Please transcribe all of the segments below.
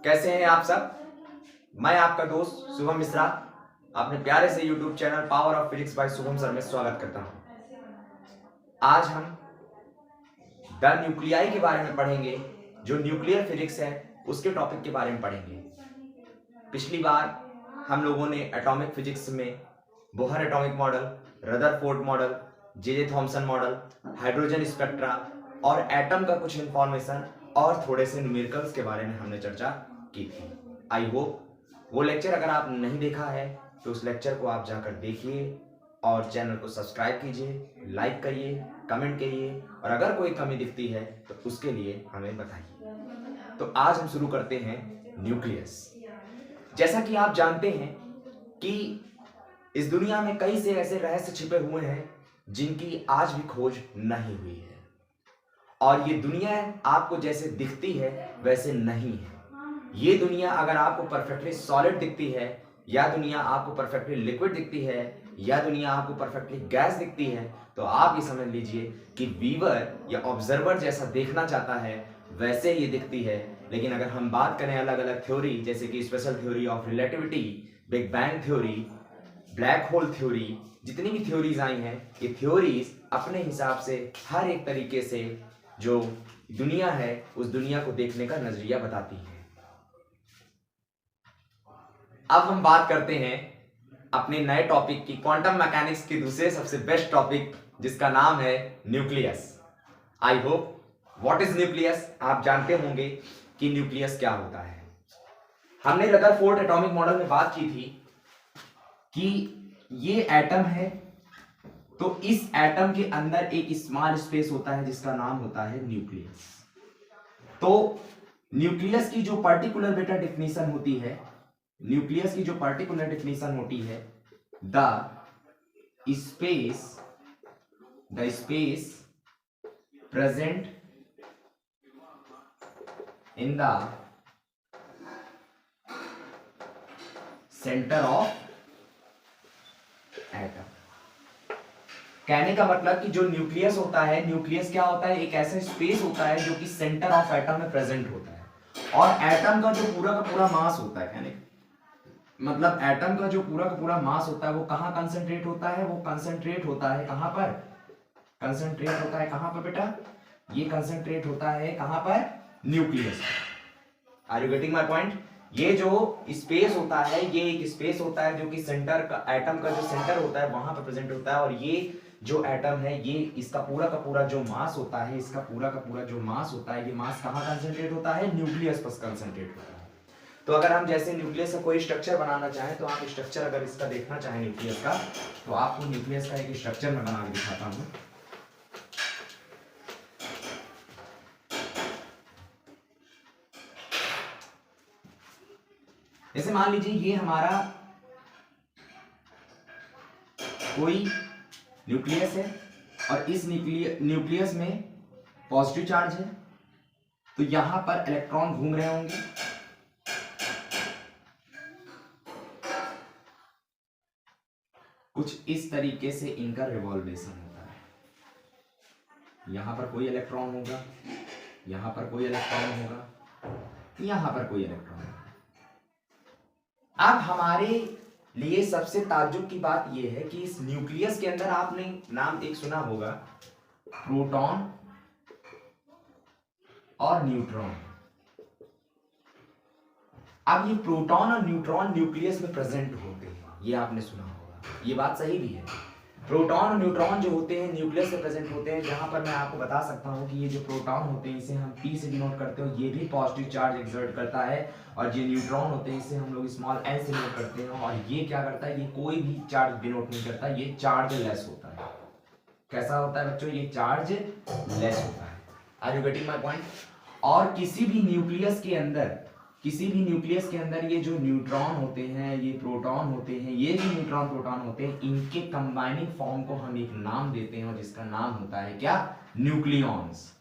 कैसे हैं आप सब। मैं आपका दोस्त शुभम मिश्रा अपने प्यारे से YouTube channel power of physics bye Shubham sir में स्वागत करता हूं। आज हम द न्यूक्लियाई के बारे में पढ़ेंगे। जो न्यूक्लियर फिजिक्स है उसके टॉपिक के बारे में पढ़ेंगे। पिछली बार हम लोगों ने एटॉमिक फिजिक्स में Bohr atomic model, Rutherford model, J Thomson model, hydrogen spectra और एटम का कुछ इंफॉर्मेशन और थोड़े से न्यूमेरिकल्स के बारे में हमने चर्चा की थी। आई होप वो लेक्चर अगर आप नहीं देखा है तो उस लेक्चर को आप जाकर देखिए और चैनल को सब्सक्राइब कीजिए, लाइक करिए, कमेंट करिए और अगर कोई कमी दिखती है तो उसके लिए हमें बताइए। तो आज हम शुरू करते हैं न्यूक्लियस। जैसा कि आप जानते हैं कि इस दुनिया में कई से ऐसे रहस्य छिपे हुए हैं जिनकी आज भी खोज नहीं हुई है और ये दुनिया आपको जैसे दिखती है वैसे नहीं है। ये दुनिया अगर आपको परफेक्टली सॉलिड दिखती है या दुनिया आपको परफेक्टली लिक्विड दिखती है या दुनिया आपको परफेक्टली गैस दिखती है तो आप ये समझ लीजिए कि व्यूअर या ऑब्जर्वर जैसा देखना चाहता है वैसे ये दिखती है। लेकिन अगर हम बात करें अलग अलग थ्योरी जैसे कि special theory of relativity, big bang theory, black hole theory, जितनी भी थ्योरीज आई हैं ये थ्योरीज अपने हिसाब से हर एक तरीके से जो दुनिया है उस दुनिया को देखने का नजरिया बताती है। अब हम बात करते हैं अपने नए टॉपिक की, क्वांटम मैकेनिक्स के दूसरे सबसे बेस्ट टॉपिक जिसका नाम है nucleus. I hope what is nucleus आप जानते होंगे कि न्यूक्लियस क्या होता है। हमने रदरफोर्ड एटॉमिक मॉडल में बात की थी कि ये एटम है तो इस एटम के अंदर एक स्मॉल स्पेस होता है जिसका नाम होता है न्यूक्लियस। तो न्यूक्लियस की जो पर्टिकुलर बेटा डेफिनेशन होती है, न्यूक्लियस की जो पर्टिकुलर डेफिनेशन होती है, the space present in the centre of atom. कहने का मतलब कि जो न्यूक्लियस होता है, न्यूक्लियस क्या होता है, एक ऐसा स्पेस होता है जो कि सेंटर ऑफ एटम में प्रेजेंट होता है और एटम का जो पूरा का पूरा मास होता है, कहने मतलब एटम का जो पूरा का पूरा मास होता है वो कहां कंसंट्रेट होता है, वो कंसंट्रेट होता है कहां पर, कंसंट्रेट होता है कहां पर बेटा, ये कंसंट्रेट होता है कहां पर, nucleus. Are you getting my point. ये जो स्पेस होता है ये एक स्पेस होता है जो कि सेंटर का, एटम का जो सेंटर होता है वहां पर प्रेजेंट होता है और ये जो एटम है ये इसका पूरा का पूरा जो मास होता है, इसका पूरा का पूरा जो मास होता है ये मास कहां कंसंट्रेट होता है, न्यूक्लियस पर कंसंट्रेट होता है। तो अगर हम जैसे न्यूक्लियस का कोई स्ट्रक्चर बनाना चाहें तो आप स्ट्रक्चर अगर इसका देखना चाहें न्यूक्लियस का तो आपको न्यूक्लियस का एक स्ट्रक्चर मैं बना के दिखाता हूं। जैसे मान लीजिए ये हमारा कोई न्यूक्लियस है और इस न्यूक्लियस में पॉजिटिव चार्ज है तो यहां पर इलेक्ट्रॉन घूम रहे होंगे। कुछ इस तरीके से इनका रिवॉल्वेशन होता है। यहां पर कोई इलेक्ट्रॉन होगा, यहां पर कोई इलेक्ट्रॉन होगा, यहां पर कोई इलेक्ट्रॉन होगा। अब हमारे लिए सबसे ताज्जुब की बात यह है कि इस न्यूक्लियस के अंदर आपने नाम एक सुना होगा, प्रोटॉन और न्यूट्रॉन। अब ये प्रोटॉन और न्यूट्रॉन न्यूक्लियस में प्रेजेंट होते हैं, ये आपने सुना होगा, ये बात सही भी है। प्रोटॉन और न्यूट्रॉन जो होते हैं न्यूक्लियस से प्रेजेंट होते हैं। जहां पर मैं आपको बता सकता हूं कि ये जो प्रोटॉन होते हैं इसे हम P से डिनोट करते हो, ये भी पॉजिटिव चार्ज एक्सर्ट करता है और जो न्यूट्रॉन होते हैं इसे हम लोग स्मॉल n से डिनोट करते हैं और ये क्या करता है, ये कोई भी चार्ज डिनोट नहीं करता, ये चार्ज लेस होता है। कैसा होता है बच्चों, ये चार्ज लेस होता है। Are you getting my point. और किसी भी न्यूक्लियस के अंदर ये जो न्यूट्रॉन होते हैं, ये प्रोटॉन होते हैं, ये जो न्यूट्रॉन प्रोटॉन होते हैं, इनके कंबाइनिंग फॉर्म को हम एक नाम देते हैं और जिसका नाम होता है क्या, न्यूक्लियॉन्स।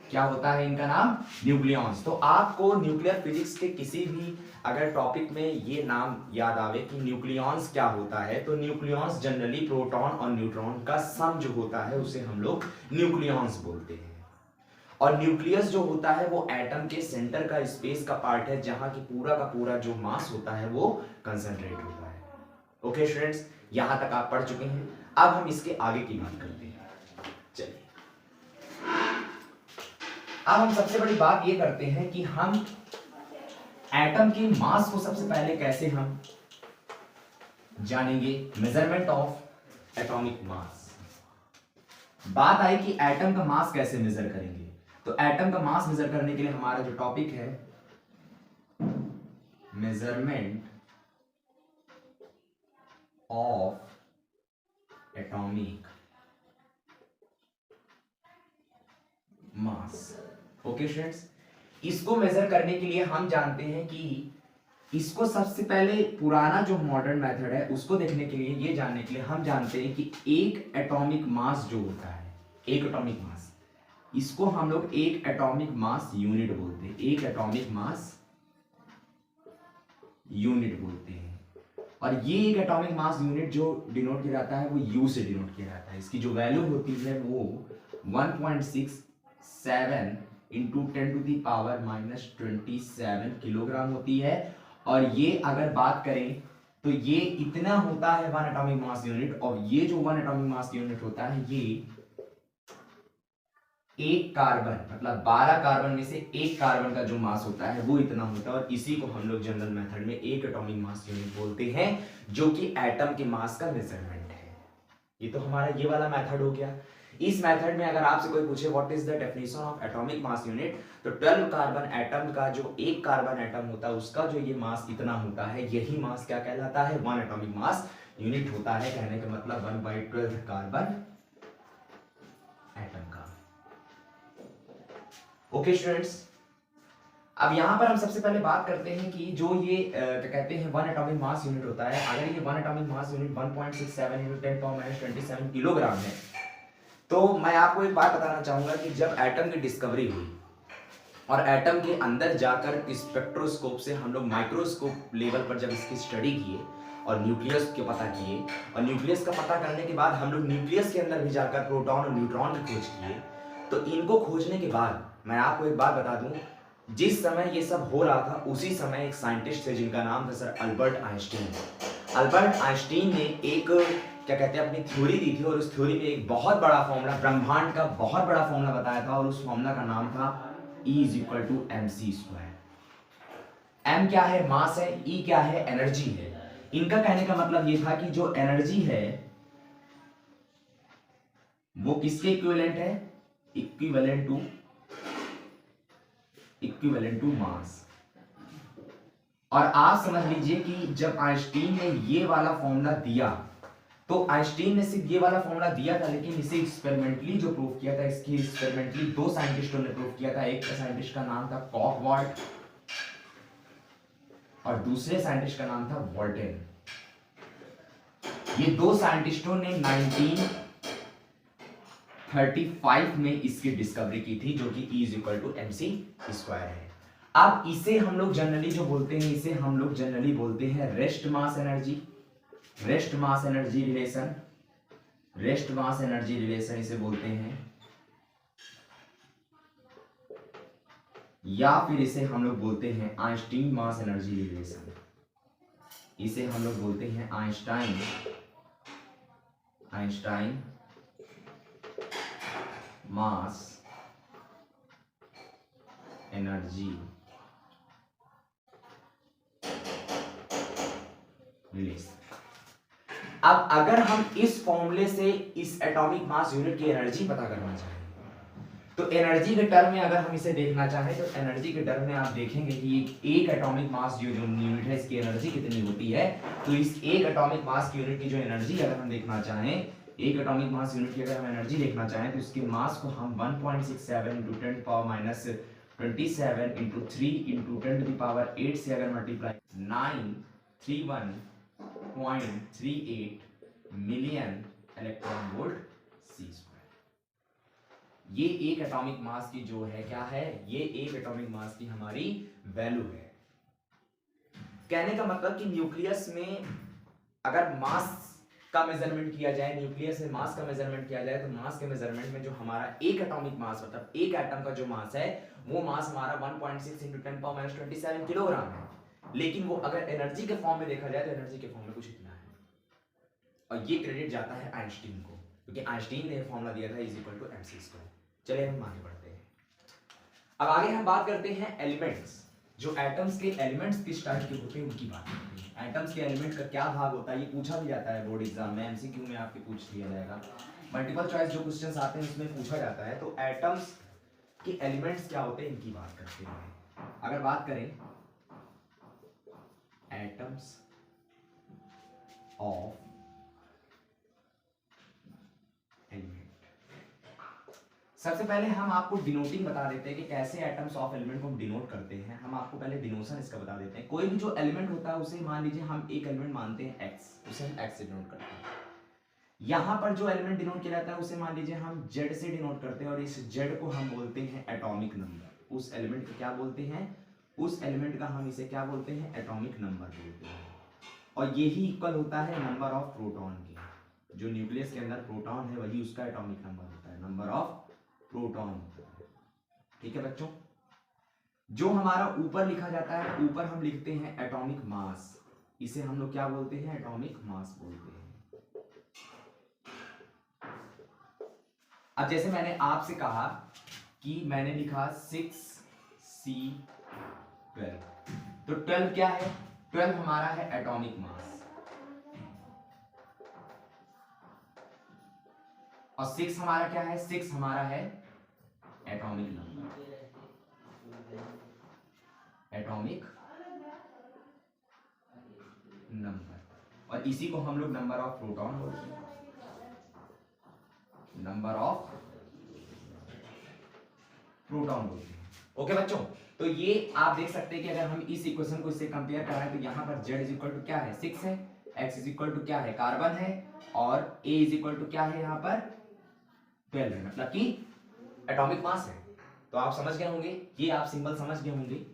क्या होता है इनका नाम, न्यूक्लियॉन्स। तो आपको न्यूक्लियर फिजिक्स के किसी भी अगर टॉपिक में ये नाम याद आवे कि न्यूक्लियॉन्स क्या होता है तो न्यूक्लियॉन्स जनरली प्रोटॉन और न्यूट्रॉन का सम जो होता है उसे हम लोग न्यूक्लियॉन्स बोलते हैं। और न्यूक्लियस जो होता है वो एटम के सेंटर का स्पेस का पार्ट है जहां की पूरा का पूरा जो मास होता है वो कंसंट्रेट होता है। ओके स्टूडेंट्स, यहां तक आप पढ़ चुके हैं। अब हम इसके आगे की बात करते हैं। चलिए अब हम सबसे बड़ी बात ये करते हैं कि हम एटम के मास को सबसे पहले कैसे हम जानेंगे। Measurement of atomic mass. बात आई कि एटम का मास कैसे मेजर करेंगे, तो एटम का मास मेजर करने के लिए हमारा जो टॉपिक है measurement of atomic mass. Okay students, इसको मेजर करने के लिए हम जानते हैं कि इसको सबसे पहले पुराना जो मॉडर्न मेथड है उसको देखने के लिए, ये जानने के लिए हम जानते हैं कि एक एटॉमिक मास जो होता है, एक एटॉमिक मास, इसको हम लोग एक एटॉमिक मास यूनिट बोलते हैं। एक एटॉमिक मास यूनिट बोलते हैं। और ये एक एटॉमिक मास यूनिट जो डिनोट किया जाता है वो यू से डिनोट किया जाता है। इसकी जो वैल्यू होती है वो 1.67 इंटू 10⁻⁻27 किलोग्राम होती है। और ये अगर बात करें तो ये इतना होता है वन एटॉमिक मास यूनिट। और ये जो वन एटॉमिक मास यूनिट होता है ये एक कार्बन, मतलब 12 कार्बन में से एक कार्बन का जो मास होता है वो इतना होता है। और इसी को हम लोग जनरल मेथड में एक एटॉमिक मास यूनिट बोलते हैं, जो कि एटम के मास का मेजरमेंट है। ये तो हमारा ये वाला मेथड हो गया। इस मेथड में अगर आपसे कोई पूछे what is the definition of atomic mass unit, तो 12 कार्बन एटम का जो एक कार्बन एटम होता है उसका जो ये मास इतना होता है, यही मास क्या कहलाता है, वन एटॉमिक मास यूनिट होता है। कहने का मतलब 1/12 कार्बन एटम का। ओके स्टूडेंट्स, अब यहां पर हम सबसे पहले बात करते हैं कि जो ये क्या कहते हैं वन एटॉमिक मास यूनिट होता है। अगर ये one atomic mass unit 1.67 × 10⁻⁻27 kilogram है, तो मैं आपको एक बात बताना चाहूंगा कि जब एटम की डिस्कवरी हुई और एटम के अंदर जाकर स्पेक्ट्रोस्कोप से हम लोग माइक्रोस्कोप लेवल पर जब इसकी स्टडी किए और न्यूक्लियस के पता किए, और न्यूक्लियस का पता करने के बाद हम लोग न्यूक्लियस के अंदर भी जाकर प्रोटॉन और न्यूट्रॉन की खोज किए, तो इनको खोजने के बाद मैं आपको एक बात बता दूं, जिस समय ये सब हो रहा था उसी समय एक साइंटिस्ट थे जिनका नाम था sir Albert Einstein. Albert Einstein ने एक क्या कहते हैं अपनी थ्योरी दी थी, और उस थ्योरी में एक बहुत बड़ा फॉर्मूला, ब्रह्मांड का बहुत बड़ा फॉर्मूला बताया था, और उस फॉर्मूला का नाम था E = mc²। m क्या है, मास है, E क्या है, एनर्जी है। इनका कहने का मतलब ये था कि जो एनर्जी है वो किसके इक्विवेलेंट है, इक्विवेलेंट टू मास। और आप समझ लीजिए कि जब आइंस्टीन ने ये वाला फॉर्मूला दिया, तो आइंस्टीन ने सिर्फ ये वाला फॉर्मूला दिया था, लेकिन इसे एक्सपेरिमेंटली जो प्रूव किया था, इसकी एक्सपेरिमेंटली दो साइंटिस्टों ने प्रूव किया था। एक साइंटिस्ट का नाम था कॉकवार्ट और दूसरे साइंटिस्ट का नाम था वॉल्टेन। ये दो साइंटिस्टों ने 1935 में इसकी डिस्कवरी की थी, जो कि E = mc² है। अब इसे हम लोग जनरली जो बोलते हैं, इसे हम लोग जनरली बोलते हैं rest mass energy, rest mass energy relation, rest mass energy relation इसे बोलते हैं, या फिर इसे हम लोग बोलते हैं आइंस्टीन मास एनर्जी रिलेशन। इसे हम लोग बोलते हैं आइंस्टाइन मास एनर्जी रिलेशन। अब अगर हम इस फॉर्मूले से इस एटॉमिक मास यूनिट की एनर्जी पता करना चाहें, तो एनर्जी के टर्म में अगर हम इसे देखना चाहें, तो एनर्जी के टर्म में आप देखेंगे कि एक एटॉमिक मास जो यूनिट है इसकी एनर्जी कितनी होती है। तो इस एक एटॉमिक मास की यूनिट की जो एनर्जी अगर हम देखना चाहें, एक एटॉमिक मास यूनिट की अगर हम एनर्जी देखना चाहें, तो इसके मास को हम 1.67 × 10⁻⁻27 × 3 × 10⁸ से अगर multiply 931.38 million electron volt c²। ये एक एटॉमिक मास की जो है क्या है, ये एक एटॉमिक मास की हमारी वैल्यू है। कहने का मतलब कि न्यूक्लियस में अगर मास का मेजरमेंट किया जाए, न्यूक्लियस से मास का मेजरमेंट किया जाए, तो मास के मेजरमेंट में जो हमारा एक एटॉमिक मास मतलब एक एटम का जो मास है वो मास हमारा 1.6 × 10⁻27 किलोग्राम है। लेकिन वो अगर एनर्जी के फॉर्म में देखा जाए तो एनर्जी के फॉर्म में कुछ इतना है, और ये क्रेडिट जाता है आइंस्टीन को, क्योंकि आइंस्टीन ने फॉर्मूला दिया था E=mc²। चलिए हम आगे बढ़ते हैं। अब आगे हम बात करते हैं एलिमेंट्स, जो एटम्स के एलिमेंट्स किस टाइप के होते हैं उनकी बात करते हैं। एटम्स के एलिमेंट का क्या भाग होता है, ये पूछा भी जाता है बोर्ड एग्जाम में, एमसीक्यू में आपके पूछ लिया जाएगा, मल्टीपल चॉइस जो क्वेश्चंस आते हैं उसमें पूछा जाता है। तो एटम्स के एलिमेंट्स क्या होते हैं इनकी बात करते हैं। अगर बात करें एटम्स ऑफ एलिमेंट, सबसे पहले हम आपको डिनोटिंग बता देते हैं कि कैसे एटम्स ऑफ एलिमेंट को हम डिनोट करते हैं। हम आपको पहले डिनोशन इसका बता देते हैं। कोई भी जो एलिमेंट होता है उसे मान लीजिए हम एक एलिमेंट मानते हैं x, उसे हम x से डिनोट करते हैं। यहां पर जो एलिमेंट डिनोट किया जाता है उसे मान लीजिए हम z से डिनोट करते हैं, और इस z को हम बोलते हैं एटॉमिक नंबर। उस एलिमेंट को क्या बोलते हैं, उस एलिमेंट का हम इसे क्या बोलते हैं, एटॉमिक नंबर बोलते हैं। और यही इक्वल होता है नंबर ऑफ प्रोटॉन के, जो न्यूक्लियस के अंदर प्रोटॉन है वही उसका एटॉमिक नंबर होता है, नंबर ऑफ प्रोटॉन। ठीक है बच्चों, जो हमारा ऊपर लिखा जाता है, ऊपर हम लिखते हैं एटॉमिक मास, इसे हम लोग क्या बोलते हैं, एटॉमिक मास बोलते हैं। अब जैसे मैंने आपसे कहा कि मैंने लिखा 6C12, तो 12 क्या है, 12 हमारा है एटॉमिक मास, और 6 हमारा क्या है, 6 हमारा है एटॉमिक नंबर, एटॉमिक नंबर। और इसी को हम लोग नंबर ऑफ प्रोटॉन बोलते हैं, नंबर ऑफ प्रोटॉन बोलते हैं। ओके बच्चों, तो ये आप देख सकते हैं कि अगर हम इस इक्वेशन को इससे कंपेयर कराएं तो यहाँ पर z इक्वल टू क्या है, 6 है, x इक्वल टू क्या है, कार्बन है, और a इक्वल टू क्या है, यहाँ पर 12 है, मतलब कि एटॉमिक मास है। तो आप समझ गए होंगे, ये आप सिंबल समझ गए होंगे,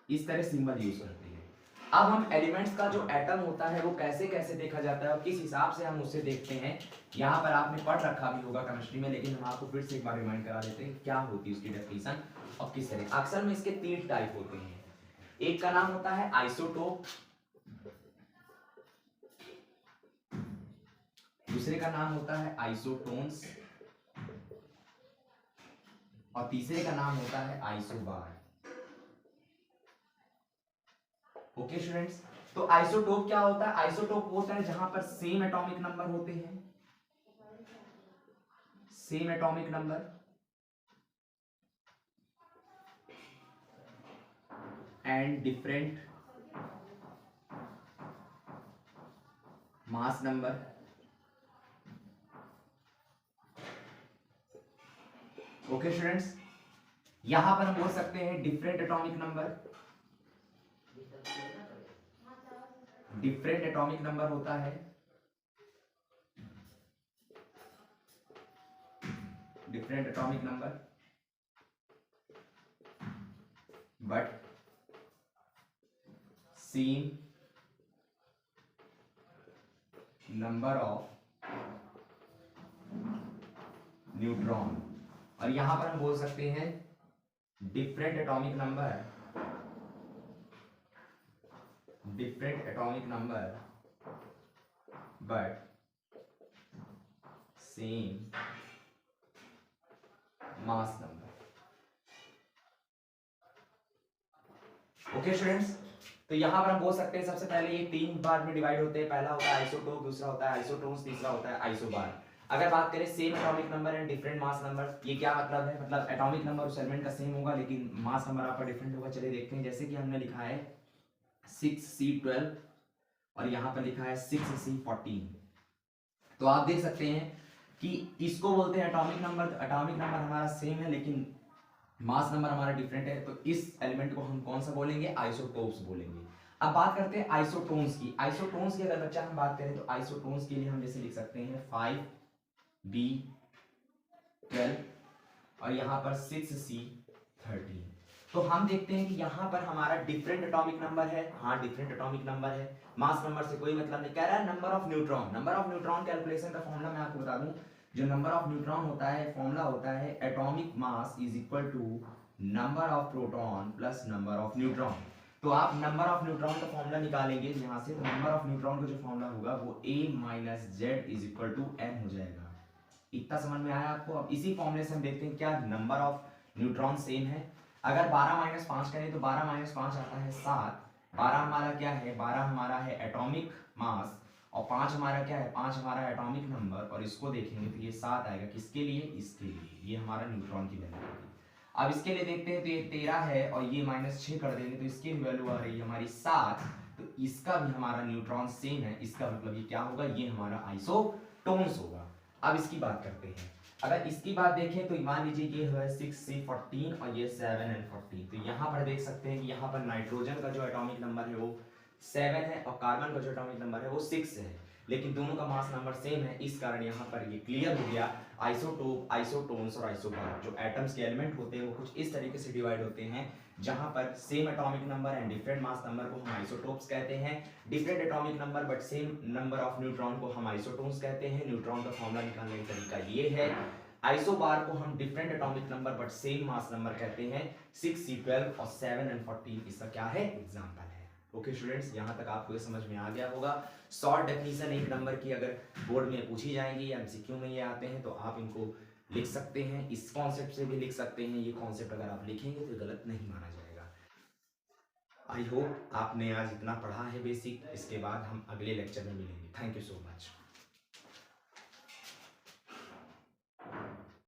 इस तरह सिंबल यूज करते हैं। अब हम एलिमेंट्स का जो एटम होता है वो कैसे कैसे देखा जाता है और किस हिसाब से हम उसे देखते हैं, यहाँ पर आपने पढ़ रखा भी होगा केमिस्ट्री में, लेकिन हम आपको फिर से एक बार रिमाइंड करा देते हैं क्या होती है उसकी डेफिनेशन और किस तरह। अक्सर में इसके 3 टाइप होते हैं, एक का नाम होता है आइसोटोप, दूसरे का नाम होता है आइसोटोन्स, और तीसरे का नाम होता है आइसोबार। ओके स्टूडेंट्स, तो आइसोटोप क्या होता है, आइसोटोप होता है जहां पर सेम एटॉमिक नंबर होते हैं, same atomic number and different mass number. Okay students, यहां पर हम बोल सकते हैं different atomic number, different atomic number होता है, different atomic number but same number of neutron. और यहां पर हम बोल सकते हैं different atomic number, different atomic number but same mass number. Okay students, तो यहां पर हम बोल सकते हैं सबसे पहले ये 3 पार्ट में डिवाइड होते हैं, पहला होता है आइसोटोप, दूसरा होता है आइसोटोन्स, तीसरा होता है आइसोबार। अगर बात करें same atomic number and different mass number, ये क्या मतलब है, मतलब एटॉमिक नंबर उस एलिमेंट का सेम होगा लेकिन मास नंबर आपका डिफरेंट होगा। चलिए देखते हैं, जैसे कि हमने लिखा है 6C12 और यहाँ पर लिखा है 6C14, तो आप देख सकते हैं कि इसको बोलते हैं एटॉमिक नंबर, तो एटॉमिक नंबर हमारा सेम है लेकिन मास नंबर हमारा डिफरेंट है, तो इस एलिमेंट को हम कौन सा बोलेंगे, आइसोटोप्स बोलेंगे। अब बात करते हैं आइसोटोन्स की। आइसोटोन्स की अगर बच्चा हम बात करें तो आइसोटोन्स के लिए हम जैसे लिख सकते हैं 5B12 और यहाँ पर 6C13। तो हम देखते हैं कि यहाँ पर हमारा डिफरेंट एटॉमिक नंबर है, हाँ डिफरेंट एटॉमिक नंबर है, मास नंबर से कोई मतलब नहीं, कह रहा है number of neutron. Number of neutron calculation का फॉर्मूला मैं आपको बता दूं, जो नंबर ऑफ न्यूट्रॉन होता है फॉर्मूला होता है atomic mass is equal to number of proton plus number of neutron. तो आप नंबर ऑफ न्यूट्रॉन का फॉर्मूला निकालेंगे यहाँ से, तो नंबर ऑफ न्यूट्रॉन का जो फॉर्मूला होगा वो a minus Z is equal to m हो जाएगा। इतना समझ में आया आपको? अब इसी फॉर्मूले से हम देखते हैं क्या नंबर ऑफ न्यूट्रॉन सेम है। अगर 12 माइनस 5 करें तो 12 माइनस 5 आता है 7। 12 हमारा क्या है, 12 हमारा है एटॉमिक मास, और 5 हमारा क्या है, 5 हमारा एटॉमिक नंबर, और इसको देखेंगे तो ये 7 आएगा। किसके लिए? इसके लिए। ये हमारा न्यूट्रॉन की वैल्यू होगी। अब इसके लिए देखते हैं तो ये 13 है और ये -6 कर देंगे तो इसकी वैल्यू आ रही है हमारी 7। तो इसका भी हमारा न्यूट्रॉन सेम है, इसका मतलब ये क्या होगा, ये हमारा आइसोटोन्स होगा। अब इसकी बात करते हैं। अगर इसकी बात देखें तो मान लीजिए ये है 6C14 और ये 7N14। तो यहाँ पर देख सकते हैं कि यहाँ पर नाइट्रोजन का जो एटॉमिक नंबर है वो 7 है और कार्बन का जो एटॉमिक नंबर है वो 6 है, लेकिन दोनों का मास नंबर सेम है। इस कारण यहाँ पर ये क्लियर हो गया आइसोटोप, आइसोटोन्स और आइसोबार जो एटम्स के एलिमेंट होते हैं वो कुछ इस तरीके से डिवाइड होते हैं, जहां पर same atomic number and different mass number को हम आइसोटोप्स कहते हैं, different atomic number but same number of neutron को हम आइसोटोन्स कहते हैं। न्यूट्रॉन का फॉर्मूला निकालने का तरीका ये है। आइसोबार को हम different atomic number but same mass number कहते हैं। 6C12 और 7N14 इसका क्या है, एग्जांपल है। ओके स्टूडेंट्स, यहाँ तक आपको ये समझ में आ गया होगा। शॉर्ट डेफिनेशन एक नंबर की अगर बोर्ड में पूछी जाएंगी या एमसीक्यू में ये आते हैं तो आप इनको लिख सकते हैं, इस कॉन्सेप्ट से भी लिख सकते हैं। ये कॉन्सेप्ट अगर आप लिखेंगे तो गलत नहीं माना जाएगा। आई होप आपने आज इतना पढ़ा है बेसिक। इसके बाद हम अगले लेक्चर में मिलेंगे। Thank you so much.